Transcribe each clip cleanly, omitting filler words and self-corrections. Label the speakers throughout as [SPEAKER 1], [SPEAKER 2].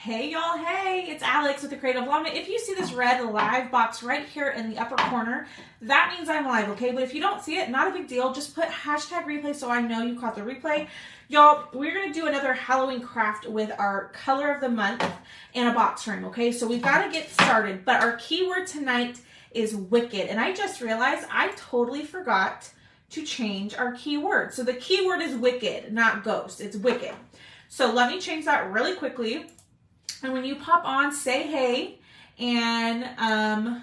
[SPEAKER 1] Hey y'all, hey, it's Alex with the Creative Llama. If you see this red live box right here in the upper corner, that means I'm live, okay? But if you don't see it, not a big deal. Just put hashtag replay so I know you caught the replay. Y'all, we're gonna do another Halloween craft with our color of the month and a box frame, okay? So we've gotta get started, but our keyword tonight is wicked. And I just realized I totally forgot to change our keyword. So the keyword is wicked, not ghost, it's wicked. So let me change that really quickly. And when you pop on, say hey, and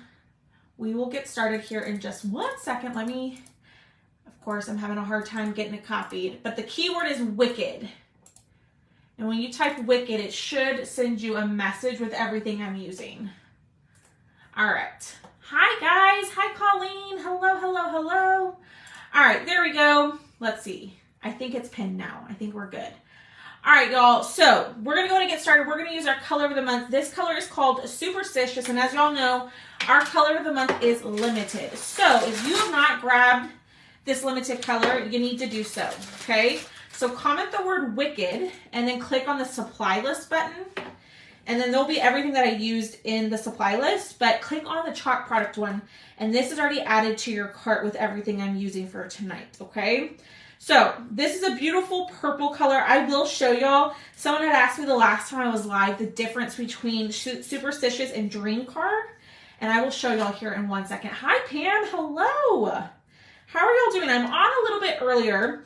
[SPEAKER 1] we will get started here in just 1 second. Of course, I'm having a hard time getting it copied, but the keyword is wicked. And when you type wicked, it should send you a message with everything I'm using. All right. Hi, guys. Hi, Colleen. Hello, hello, hello. All right, there we go. Let's see. I think it's pinned now. I think we're good. All right, y'all, so we're going to go and get started. We're going to use our color of the month. This color is called Superstitious, and as y'all know, our color of the month is limited. So if you have not grabbed this limited color, you need to do so, okay? So comment the word wicked, and then click on the supply list button, and then there'll be everything that I used in the supply list, but click on the chalk product one, and this is already added to your cart with everything I'm using for tonight, okay? So this is a beautiful purple color. I will show y'all. Someone had asked me the last time I was live the difference between Superstitious and Dream Card. And I will show y'all here in 1 second. Hi, Pam. Hello. How are y'all doing? I'm on a little bit earlier.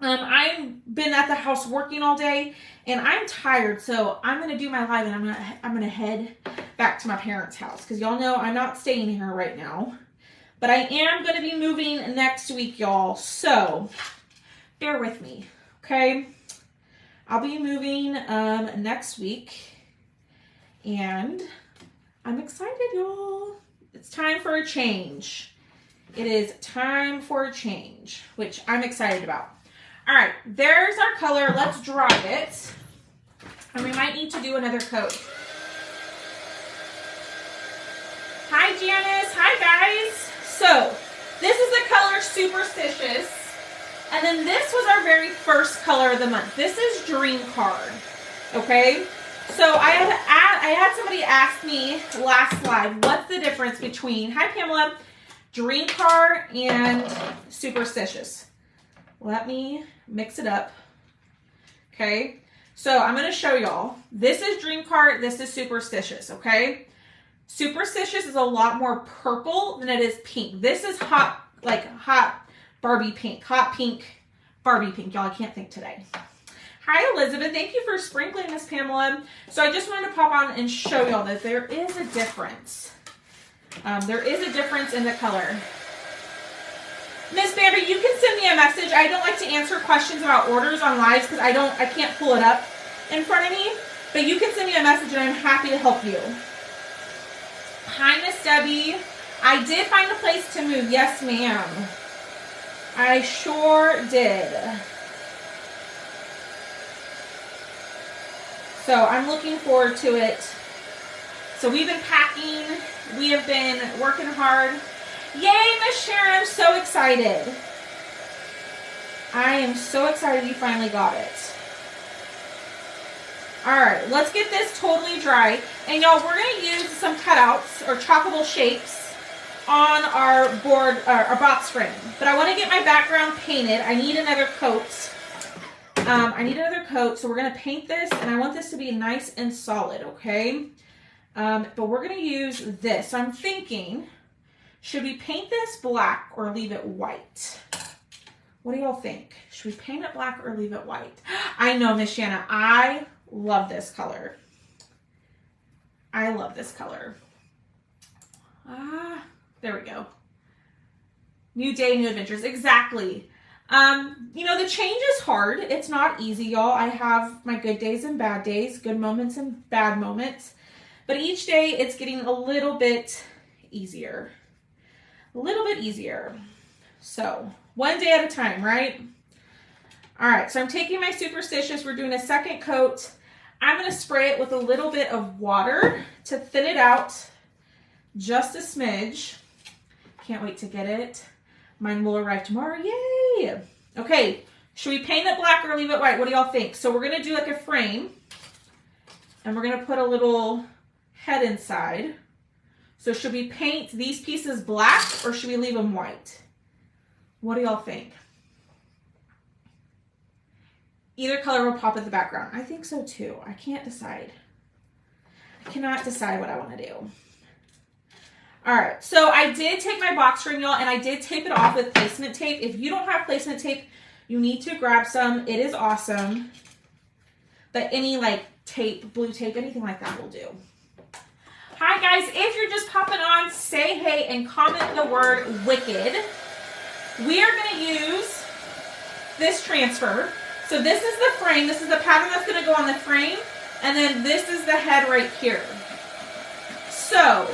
[SPEAKER 1] I've been at the house working all day and I'm tired. So I'm going to do my live and I'm going to head back to my parents' house because y'all know I'm not staying here right now. But I am going to be moving next week, y'all. So bear with me, okay? I'll be moving next week. And I'm excited, y'all. It's time for a change. It is time for a change, which I'm excited about. All right, there's our color. Let's dry it. And we might need to do another coat. Hi, Janice. Hi, guys. So, this is the color Superstitious, and then this was our very first color of the month. This is Dream Card, okay? So, I had somebody ask me last live, what's the difference between, hi Pamela, Dream Card and Superstitious? Let me mix it up, okay? So, I'm going to show y'all. This is Dream Card, this is Superstitious, okay? Superstitious is a lot more purple than it is pink. This is hot Barbie pink. Hot pink, Barbie pink. Y'all, I can't think today. Hi, Elizabeth. Thank you for sprinkling this, Pamela. So I just wanted to pop on and show y'all that there is a difference. There is a difference in the color. Miss Bambi, you can send me a message. I don't like to answer questions about orders on lives because I can't pull it up in front of me. But you can send me a message and I'm happy to help you. Hi, Miss Debbie. I did find a place to move. Yes, ma'am. I sure did. So I'm looking forward to it. So we've been packing. We have been working hard. Yay, Miss Sharon. I'm so excited. I am so excited you finally got it. All right, let's get this totally dry. And y'all, we're going to use some cutouts or choppable shapes on our board, our box frame. But I want to get my background painted. I need another coat. So we're going to paint this, and I want this to be nice and solid, okay? But we're going to use this. So I'm thinking, should we paint this black or leave it white? What do y'all think? Should we paint it black or leave it white? I know, Miss Shanna, I love this color. I love this color. There we go. New day, new adventures. Exactly. You know, the change is hard. It's not easy, y'all. I have my good days and bad days, good moments and bad moments. But each day it's getting a little bit easier. A little bit easier. So, one day at a time, right? All right, so I'm taking my Superstitious. We're doing a second coat. I'm going to spray it with a little bit of water to thin it out just a smidge. Can't wait to get it. Mine will arrive tomorrow. Yay! Okay, should we paint it black or leave it white? What do y'all think? So we're going to do like a frame. And we're going to put a little head inside. So should we paint these pieces black or should we leave them white? What do y'all think? Either color will pop in the background. I think so too. I can't decide. I cannot decide what I want to do. All right, so I did take my box frame, y'all, and I did tape it off with placement tape. If you don't have placement tape, you need to grab some. It is awesome. But any like tape, blue tape, anything like that will do. Hi guys, if you're just popping on, say hey and comment the word wicked. We are going to use this transfer. So this is the frame. This is the pattern that's going to go on the frame. And then this is the head right here. So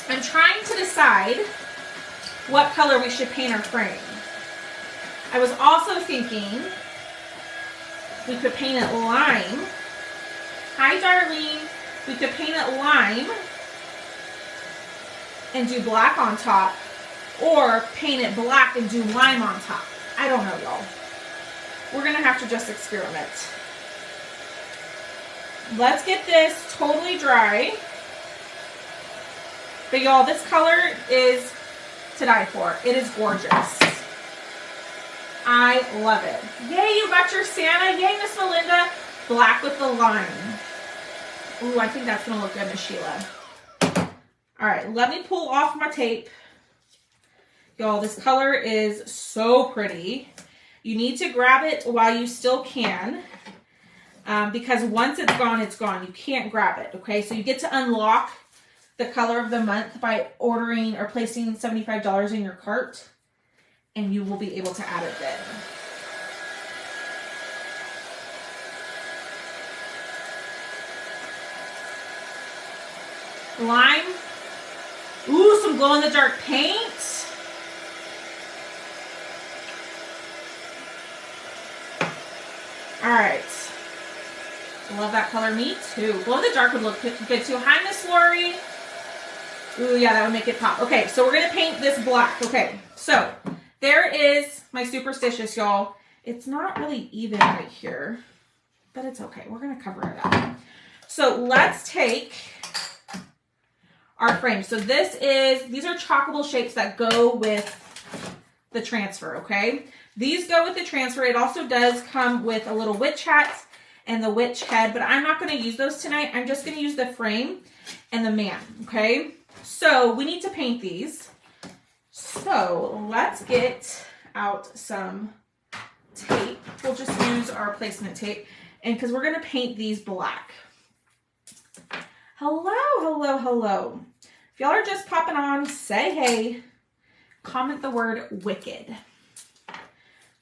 [SPEAKER 1] I'm trying to decide what color we should paint our frame. I was also thinking we could paint it lime. Hi, Darlene. We could paint it lime and do black on top, or paint it black and do lime on top. I don't know, y'all. We're going to have to just experiment. Let's get this totally dry. But y'all, this color is to die for. It is gorgeous. I love it. Yay, you got your Santa. Yay, Miss Melinda. Black with the lime. Ooh, I think that's going to look good, Miss Sheila. All right, let me pull off my tape. Y'all, this color is so pretty. You need to grab it while you still can. Because once it's gone, it's gone. You can't grab it, okay? So you get to unlock the color of the month by ordering or placing $75 in your cart, and you will be able to add it then. Lime. Ooh, some glow-in-the-dark paint. All right. Love that color. Me too. Glow-in-the-dark would look good too. Hi, Miss Lori. Ooh, yeah, that would make it pop. Okay, so we're going to paint this black. Okay, so there is my Superstitious, y'all. It's not really even right here, but it's okay. We're going to cover it up. So let's take our frame. So these are chalkable shapes that go with the transfer, okay? These go with the transfer. It also does come with a little witch hat and the witch head, but I'm not going to use those tonight. I'm just going to use the frame and the man, okay? So we need to paint these. So let's get out some tape. We'll just use our placement tape, and because we're going to paint these black. Hello, hello, hello. If y'all are just popping on, say hey. Comment the word wicked.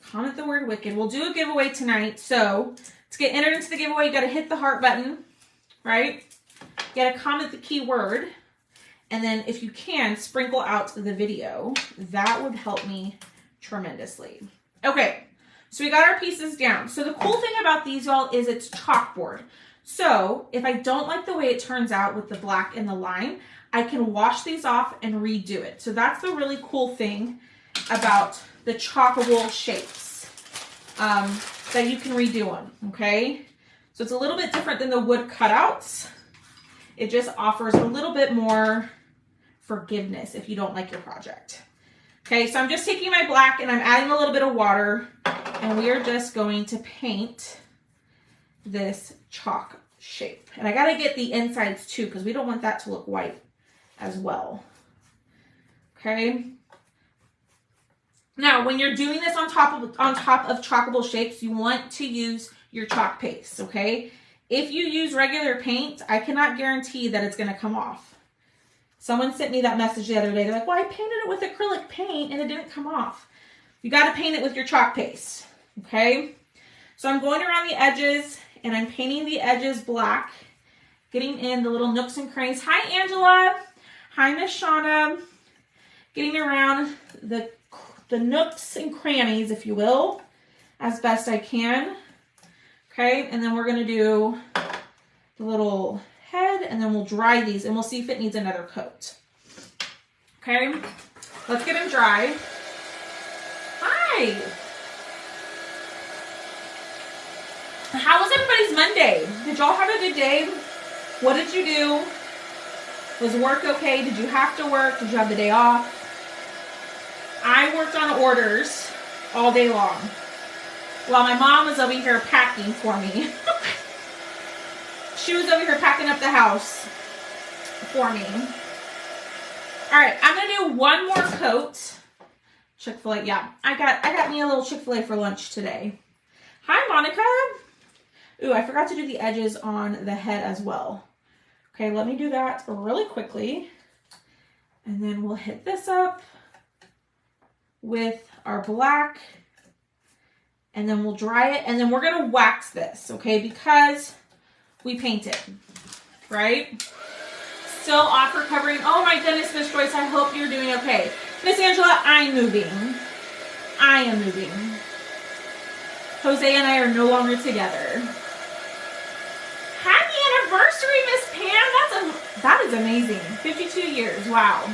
[SPEAKER 1] Comment the word wicked. We'll do a giveaway tonight. So to get entered into the giveaway, you got to hit the heart button, right? You got to comment the keyword. And then if you can, sprinkle out the video. That would help me tremendously. Okay, so we got our pieces down. So the cool thing about these, y'all, is it's chalkboard. So if I don't like the way it turns out with the black and the lime, I can wash these off and redo it. So that's the really cool thing about the chalkable shapes, that you can redo them, okay? So it's a little bit different than the wood cutouts. It just offers a little bit more forgiveness if you don't like your project. Okay, so I'm just taking my black and I'm adding a little bit of water, and we are just going to paint this chalk shape. And I got to get the insides too, because we don't want that to look white as well. Okay. Now, when you're doing this on top of chalkable shapes, you want to use your chalk paste, okay? If you use regular paint, I cannot guarantee that it's going to come off. Someone sent me that message the other day. They're like, well, I painted it with acrylic paint and it didn't come off. You got to paint it with your chalk paste, okay? So I'm going around the edges and I'm painting the edges black, getting in the little nooks and crannies. Hi, Angela. Hi, Miss Shauna. Getting around the nooks and crannies, if you will, as best I can. Okay, and then we're going to do the little head, and then we'll dry these, and we'll see if it needs another coat. Okay, let's get them dry. Hi. How was everybody's Monday? Did y'all have a good day? What did you do? Was work okay? Did you have to work? Did you have the day off? I worked on orders all day long while my mom was over here packing for me. She was over here packing up the house for me. All right, I'm gonna do one more coat. Chick-fil-A, yeah. I got me a little Chick-fil-A for lunch today. Hi, Monica. Ooh, I forgot to do the edges on the head as well. Okay, let me do that really quickly. And then we'll hit this up with our black. And then we'll dry it. And then we're going to wax this, okay? Because we painted, right? Still offer covering. Oh my goodness, Miss Joyce, I hope you're doing okay. Miss Angela, I'm moving. I am moving. Jose and I are no longer together. Happy anniversary, Miss Pam. That is amazing. 52 years. Wow.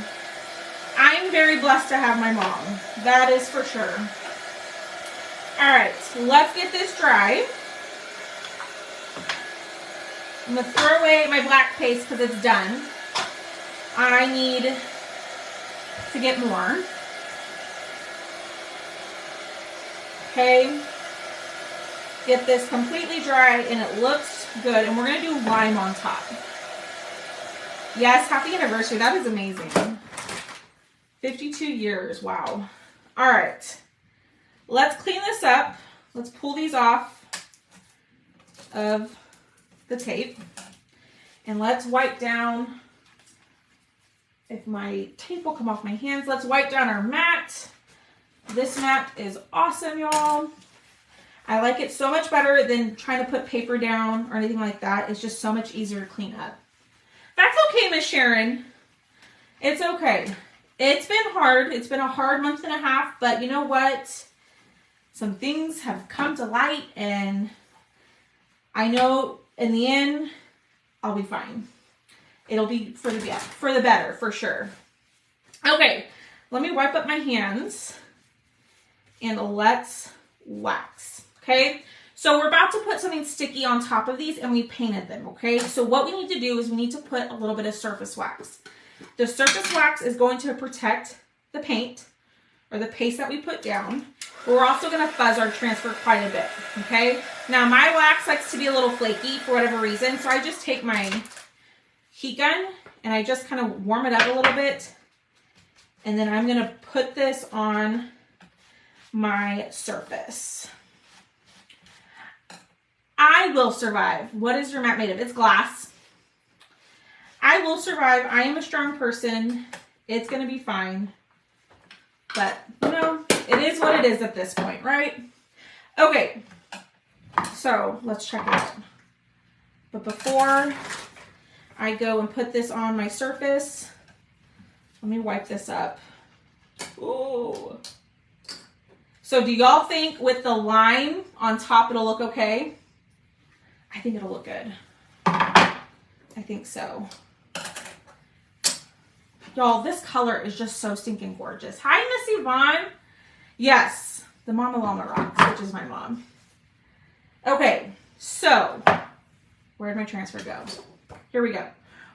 [SPEAKER 1] I'm very blessed to have my mom. That is for sure. All right, let's get this dry. I'm going to throw away my black paste because it's done. I need to get more. Okay. Get this completely dry and it looks good. And we're going to do lime on top. Yes, happy anniversary. That is amazing. 52 years. Wow. All right. Let's clean this up. Let's pull these off of the tape. And let's wipe down, if my tape will come off my hands, let's wipe down our mat. This mat is awesome, y'all. I like it so much better than trying to put paper down or anything like that. It's just so much easier to clean up. That's okay, Miss Sharon. It's okay. It's been hard. It's been a hard month and a half, but you know what? Some things have come to light, and I know in the end, I'll be fine. It'll be for the better, for sure. Okay, let me wipe up my hands, and let's wax. Okay, so we're about to put something sticky on top of these, and we painted them. Okay, so what we need to do is we need to put a little bit of surface wax. The surface wax is going to protect the paint or the paste that we put down. But we're also going to fuzz our transfer quite a bit. Okay, now my wax likes to be a little flaky for whatever reason, so I just take my heat gun and I just kind of warm it up a little bit, and then I'm going to put this on my surface. I will survive. What is your mat made of? It's glass. I will survive. I am a strong person. It's going to be fine. But, you know, it is what it is at this point, right? Okay. So, let's check it out. But before I go and put this on my surface, let me wipe this up. Ooh. So, do y'all think with the lime on top it'll look okay? I think it'll look good. I think so. Y'all, this color is just so stinking gorgeous. Hi, Miss Yvonne. Yes, the Mama Llama rocks, which is my mom. Okay, so where'd my transfer go? Here we go.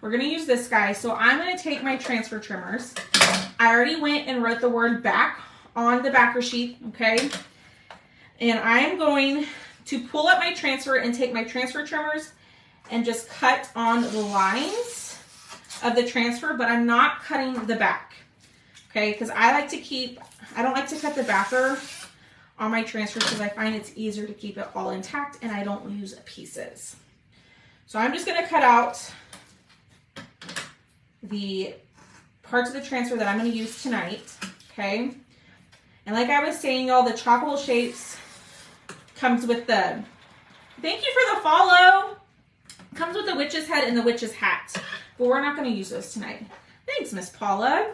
[SPEAKER 1] We're going to use this guy. So I'm going to take my transfer trimmers. I already went and wrote the word back on the backer sheet, okay? And I am going to pull up my transfer and take my transfer trimmers and just cut on the lines of the transfer, but I'm not cutting the back, okay? Because I don't like to cut the backer on my transfer because I find it's easier to keep it all intact and I don't lose pieces. So I'm just gonna cut out the parts of the transfer that I'm gonna use tonight, okay? And like I was saying, y'all, the Chockable Shapes comes with the, thank you for the follow, comes with the witch's head and the witch's hat. But we're not going to use those tonight. Thanks, Miss Paula.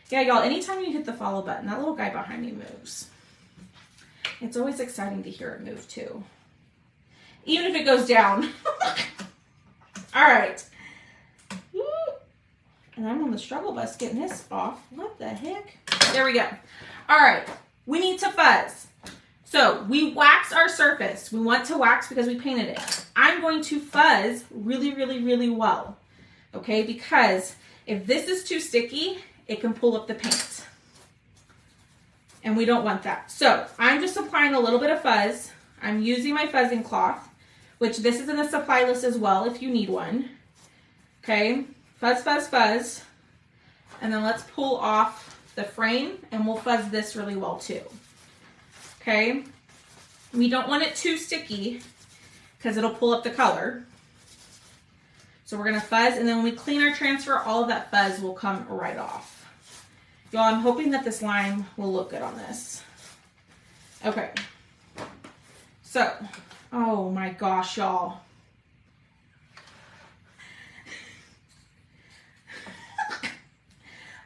[SPEAKER 1] Yeah, y'all, anytime you hit the follow button, that little guy behind me moves. It's always exciting to hear it move, too. Even if it goes down. All right. And I'm on the struggle bus getting this off. What the heck? There we go. All right. We need to fuzz. So we wax our surface. We want to wax because we painted it. I'm going to fuzz really, really, really well, okay? Because if this is too sticky, it can pull up the paint. And we don't want that. So I'm just applying a little bit of fuzz. I'm using my fuzzing cloth, which this is in the supply list as well if you need one. Okay, fuzz, fuzz, fuzz. And then let's pull off the frame and we'll fuzz this really well too. Okay, we don't want it too sticky because it'll pull up the color. So we're gonna fuzz, and then when we clean our transfer, all of that fuzz will come right off. Y'all, I'm hoping that this lime will look good on this. Okay, so, oh my gosh, y'all.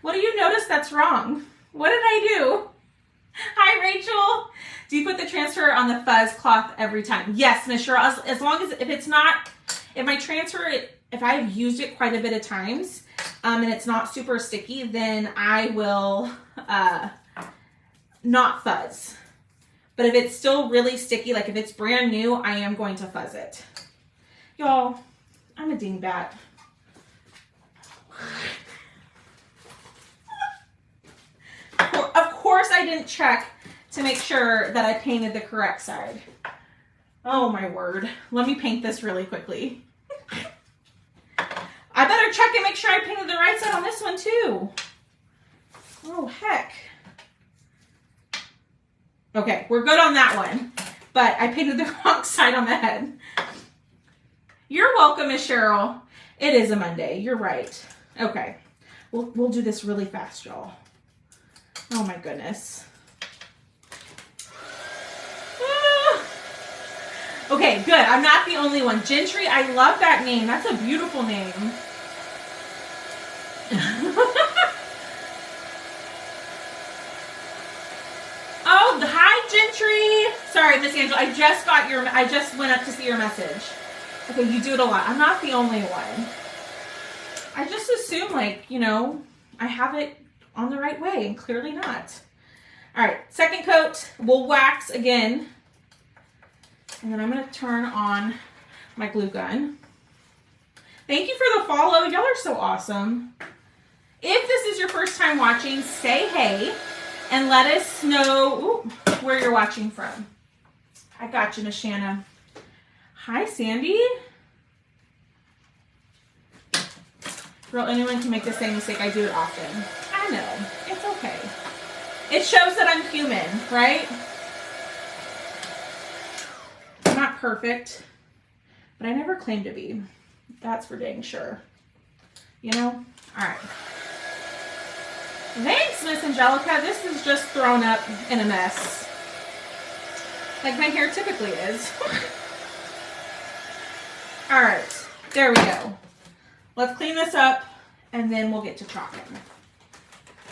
[SPEAKER 1] What do you notice that's wrong? What did I do? Hi, Rachel. Do you put the transfer on the fuzz cloth every time? Yes, Miss Cheryl, as long as, if my transfer, if I've used it quite a bit of times, and it's not super sticky, then I will not fuzz. But if it's still really sticky, like if it's brand new, I am going to fuzz it. Y'all, I'm a dingbat. Of course I didn't check to make sure that I painted the correct side. Oh my word. Let me paint this really quickly. I better check and make sure I painted the right side on this one too. Oh, heck. Okay, we're good on that one, but I painted the wrong side on the head. You're welcome, Miss Cheryl. It is a Monday. You're right. Okay, we'll do this really fast, y'all. Oh my goodness. Okay, good. I'm not the only one. Gentry, I love that name. That's a beautiful name. Oh, hi, Gentry. Sorry, Miss Angela. I just went up to see your message. Okay, you do it a lot. I'm not the only one. I just assume, like, you know, I have it on the right way, and clearly not. All right, second coat. We'll wax again. And then I'm going to turn on my glue gun. Thank you for the follow. Y'all are so awesome. If this is your first time watching, say hey and let us know where you're watching from. I got you, Miss Shanna. Hi, Sandy. Girl, anyone can make the same mistake. I do it often. I know. It's okay. It shows that I'm human, right? I'm not perfect, but I never claim to be. That's for dang sure. You know? All right. Thanks, Miss Angelica. This is just thrown up in a mess. Like my hair typically is. All right. There we go. Let's clean this up, and then we'll get to chalking.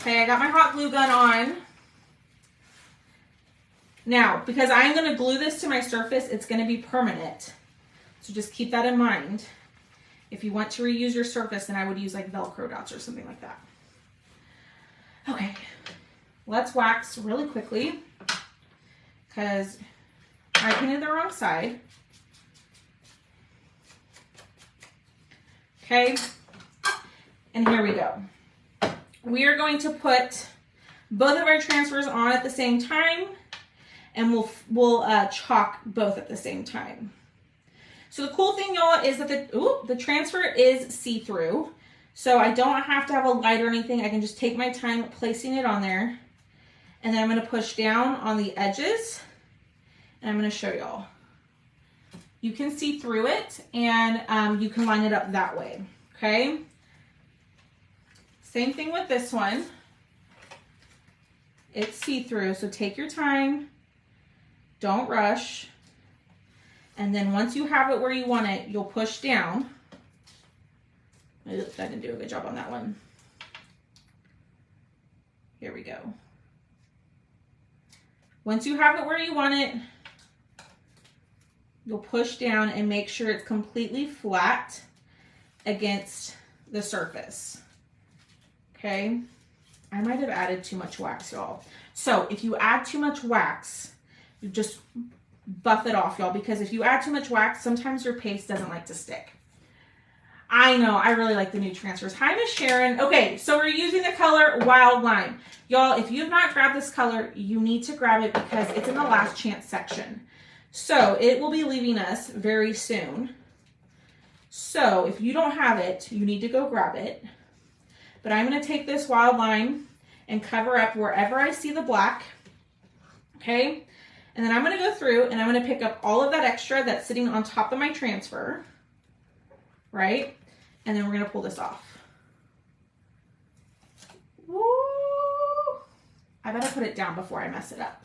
[SPEAKER 1] Okay, I got my hot glue gun on. Now, because I'm going to glue this to my surface, it's going to be permanent. So just keep that in mind. If you want to reuse your surface, then I would use like Velcro dots or something like that. Okay, let's wax really quickly because I painted the wrong side. Okay, and here we go. We are going to put both of our transfers on at the same time, and we'll chalk both at the same time. So the cool thing, y'all, is that the transfer is see-through, so I don't have to have a light or anything. I can just take my time placing it on there, and then I'm going to push down on the edges, and I'm going to show y'all. You can see through it, and you can line it up that way, okay? Same thing with this one. It's see-through, so take your time. Don't rush. And then once you have it where you want it, you'll push down. I didn't do a good job on that one. Here we go. Once you have it where you want it, you'll push down and make sure it's completely flat against the surface. Okay? I might have added too much wax, y'all. So if you add too much wax, You just buff it off, y'all, because if you add too much wax, sometimes your paste doesn't like to stick. I know, I really like the new transfers. Hi, Miss Sharon. Okay, so we're using the color Wild Lime. Y'all, if you've not grabbed this color, you need to grab it because it's in the last chance section. So it will be leaving us very soon. So if you don't have it, you need to go grab it. But I'm going to take this Wild Lime and cover up wherever I see the black. Okay? And then I'm going to go through and I'm going to pick up all of that extra that's sitting on top of my transfer. Right? And then we're going to pull this off. Woo! I better put it down before I mess it up.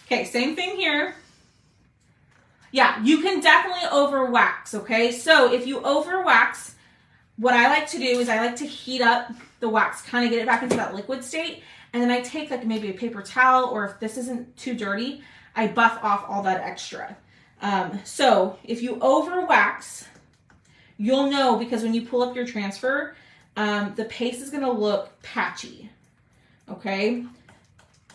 [SPEAKER 1] Okay, same thing here. Yeah, you can definitely over wax, okay? So if you over wax, what I like to do is I like to heat up the wax, kind of get it back into that liquid state. And then I take like maybe a paper towel, or if this isn't too dirty, I buff off all that extra. So if you over wax, you'll know because when you pull up your transfer, the paste is going to look patchy. Okay,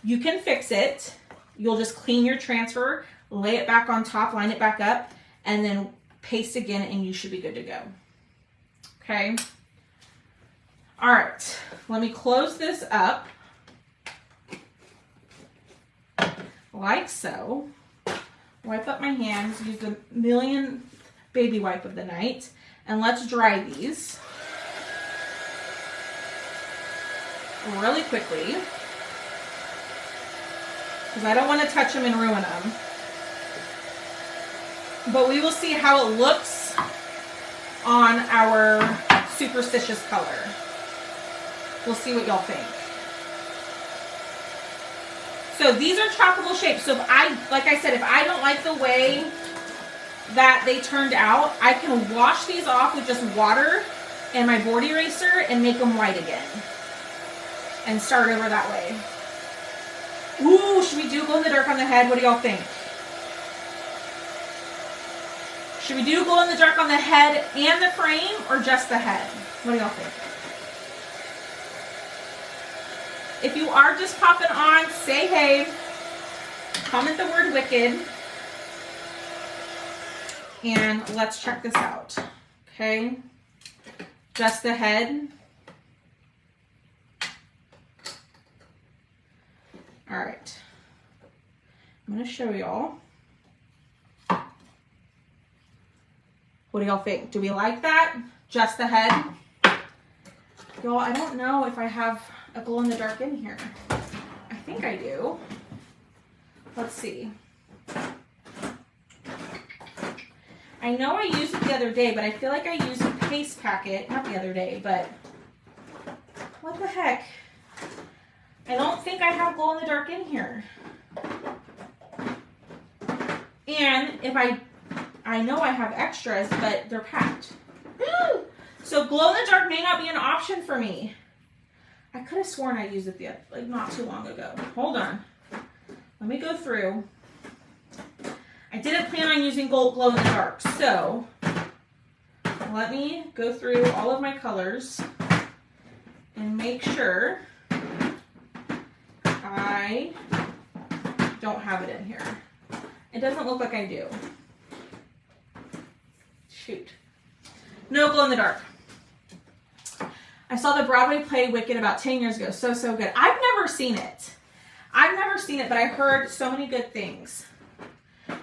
[SPEAKER 1] you can fix it. You'll just clean your transfer, lay it back on top, line it back up, and then paste again, and you should be good to go. Okay. All right, let me close this up like so. Wipe up my hands, use the Million baby wipe of the night, and let's dry these really quickly because I don't want to touch them and ruin them. But we will see how it looks on our Superstitious color. We'll see what y'all think. So these are choppable shapes. So if like I said, if I don't like the way that they turned out, I can wash these off with just water and my board eraser and make them white again. And start over that way. Ooh, should we do glow in the dark on the head? What do y'all think? Should we do glow in the dark on the head and the frame, or just the head? What do y'all think? If you are just popping on, say hey. Comment the word wicked. And let's check this out. Okay. Just the head. All right. I'm going to show y'all. What do y'all think? Do we like that? Just the head? Y'all, I don't know if I have a glow in the dark in here. I think I do. Let's see. I know I used it the other day, but I feel like I used a paste packet, not the other day, but what the heck? I don't think I have glow in the dark in here. And if I know I have extras, but they're packed. So glow in the dark may not be an option for me. I could have sworn I used it like not too long ago. Hold on. Let me go through. I didn't plan on using glow in the dark, so let me go through all of my colors and make sure I don't have it in here. It doesn't look like I do. Shoot. No glow in the dark. I saw the Broadway play Wicked about 10 years ago. So good. I've never seen it. But I heard so many good things.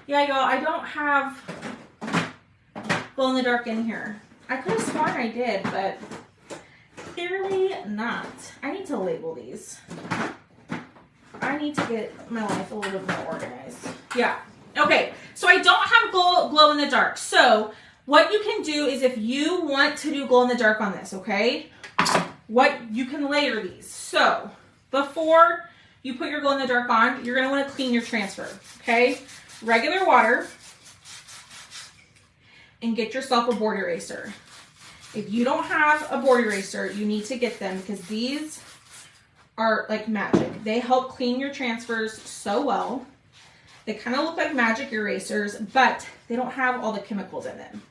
[SPEAKER 1] Yeah, y'all, I don't have glow in the dark in here. I could have sworn I did, but clearly not. I need to label these. I need to get my life a little bit more organized. Yeah. Okay, so I don't have glow in the dark. So what you can do is if you want to do glow in the dark on this, okay, you can layer these. So before you put your glow in the dark on, you're going to want to clean your transfer, okay? Regular water, and get yourself a board eraser. If you don't have a board eraser, you need to get them because these are like magic. They help clean your transfers so well. They kind of look like magic erasers, but they don't have all the chemicals in them.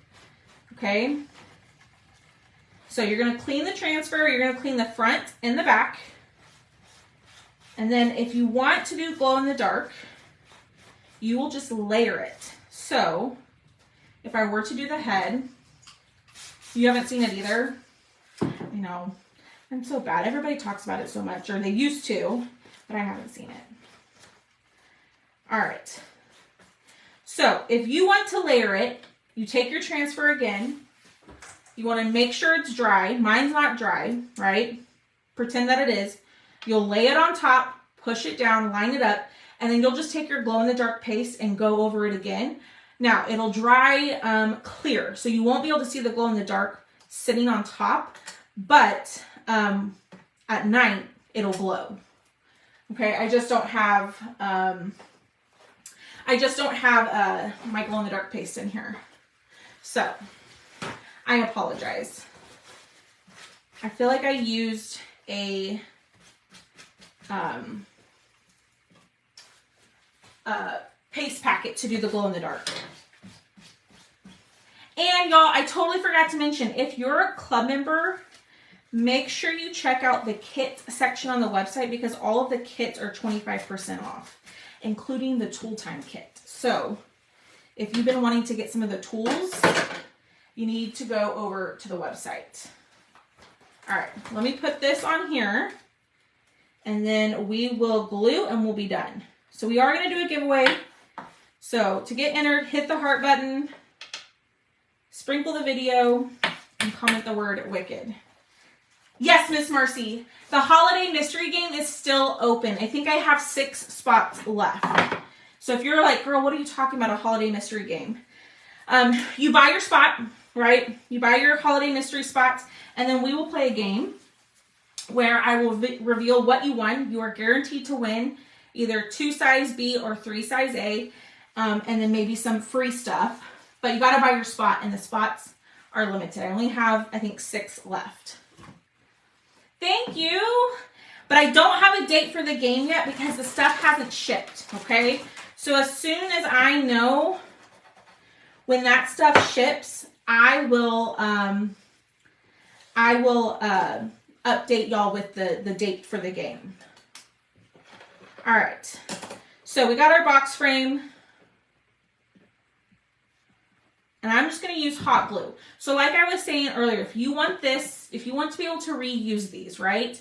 [SPEAKER 1] Okay? So you're going to clean the transfer. You're going to clean the front and the back. And then if you want to do glow in the dark, you will just layer it. So if I were to do the head, you haven't seen it either. You know, I'm so bad. Everybody talks about it so much, or they used to, but I haven't seen it. All right. So if you want to layer it, you take your transfer again. You want to make sure it's dry. Mine's not dry, right? Pretend that it is. You'll lay it on top, push it down, line it up, and then you'll just take your glow-in-the-dark paste and go over it again. Now, it'll dry clear, so you won't be able to see the glow-in-the-dark sitting on top, but at night, it'll glow. Okay, I just don't have my glow-in-the-dark paste in here. So, I apologize. I feel like I used a paste packet to do the glow in the dark. And y'all, I totally forgot to mention, if you're a club member, make sure you check out the kit section on the website because all of the kits are 25% off, including the tool time kit. So if you've been wanting to get some of the tools, you need to go over to the website. All right, let me put this on here and then we will glue and we'll be done. So we are going to do a giveaway. So to get entered, hit the heart button, sprinkle the video, and comment the word wicked. Yes, Miss Marcy, the holiday mystery game is still open. I think I have 6 spots left. So if you're like, girl, what are you talking about, a holiday mystery game? You buy your spot, right? You buy your holiday mystery spots, and then we will play a game where I will reveal what you won. You are guaranteed to win either 2 size B or 3 size A, and then maybe some free stuff. But you got to buy your spot, and the spots are limited. I only have, I think, 6 left. Thank you. But I don't have a date for the game yet because the stuff hasn't shipped, okay? So as soon as I know when that stuff ships, I will update y'all with the date for the game. All right. So we got our box frame. And I'm just going to use hot glue. So like I was saying earlier, if you want to be able to reuse these, right?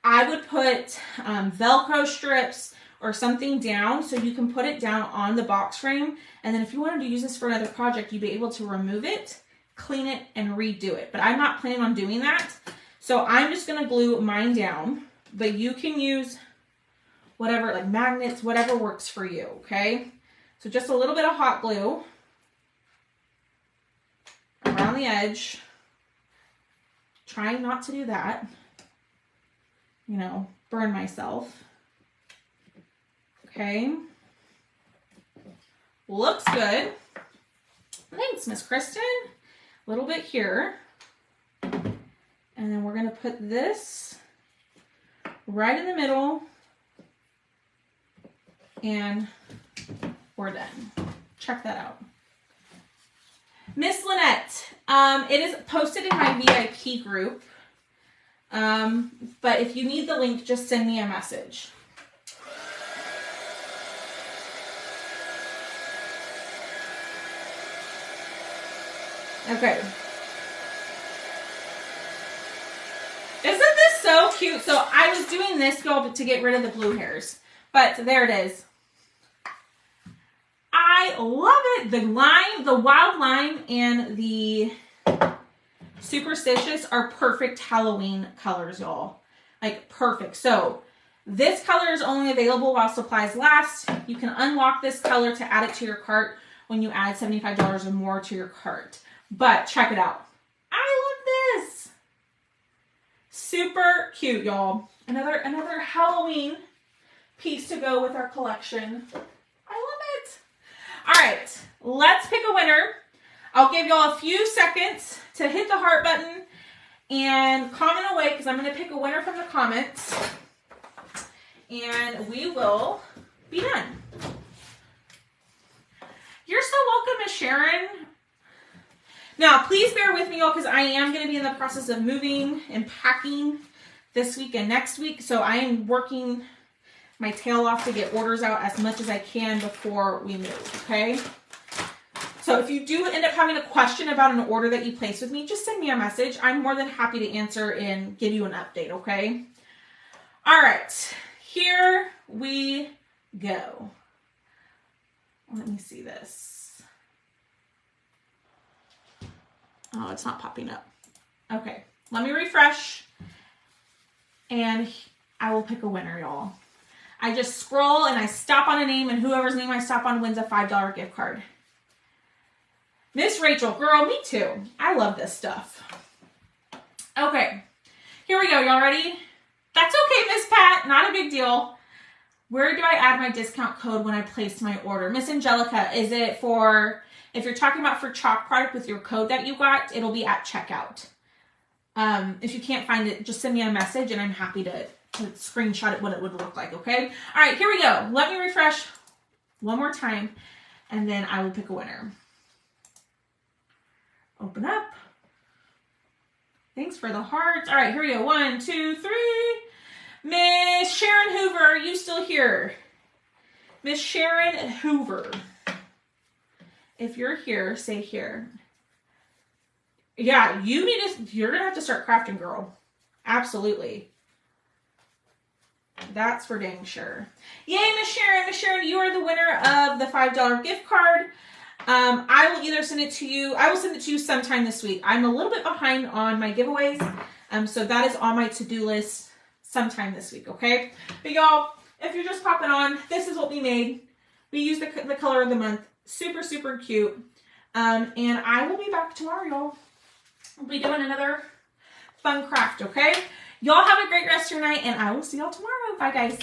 [SPEAKER 1] I would put Velcro strips or something down so you can put it down on the box frame. And then if you wanted to use this for another project, you'd be able to remove it, clean it, and redo it. But I'm not planning on doing that. So I'm just going to glue mine down. But you can use whatever, like magnets, whatever works for you, okay? So just a little bit of hot glue around the edge. Trying not to do that. You know, burn myself. Okay. Looks good. Thanks, Miss Kristen. A little bit here. And then we're going to put this right in the middle. And we're done. Check that out. Miss Lynette, it is posted in my VIP group. But if you need the link, just send me a message. Okay. Isn't this so cute? So I was doing this to get rid of the blue hairs, but there it is. I love it. The lime, the wild lime, and the superstitious are perfect Halloween colors, y'all. Like perfect. So this color is only available while supplies last. You can unlock this color to add it to your cart when you add $75 or more to your cart. But check it out. I love this. Super cute, y'all. Another Halloween piece to go with our collection. I love it. All right, let's pick a winner. I'll give y'all a few seconds to hit the heart button and comment away because I'm going to pick a winner from the comments. And we will be done. You're so welcome, Miss Sharon. Now, please bear with me, y'all, because I am going to be in the process of moving and packing this week and next week. So I am working my tail off to get orders out as much as I can before we move, okay? So if you do end up having a question about an order that you placed with me, just send me a message. I'm more than happy to answer and give you an update, okay? All right, here we go. Let me see this. Oh, it's not popping up. Okay, let me refresh and I will pick a winner, y'all. I just scroll and I stop on a name, and whoever's name I stop on wins a $5 gift card. Miss Rachel, girl, me too. I love this stuff. Okay, here we go. Y'all ready? That's okay, Miss Pat. Not a big deal. Where do I add my discount code when I place my order? Miss Angelica, is it for, if you're talking about for chalk product with your code that you got, it'll be at checkout. If you can't find it, just send me a message and I'm happy to screenshot it, what it would look like, okay? All right, here we go. Let me refresh one more time and then I will pick a winner. Open up. Thanks for the hearts. All right, here we go. 1, 2, 3. Miss Sharon Hoover, are you still here? Miss Sharon Hoover. If you're here, say here. Yeah, you're gonna have to start crafting, girl. Absolutely. That's for dang sure. Yay, Miss Sharon. Miss Sharon, you are the winner of the $5 gift card. I will either send it to you. I will send it to you sometime this week. I'm a little bit behind on my giveaways. So that is on my to-do list sometime this week, okay? But y'all, if you're just popping on, this is what we made. We used the color of the month. Super, super cute. And I will be back tomorrow, y'all. We'll be doing another fun craft, okay? Y'all have a great rest of your night, and I will see y'all tomorrow. Bye, guys.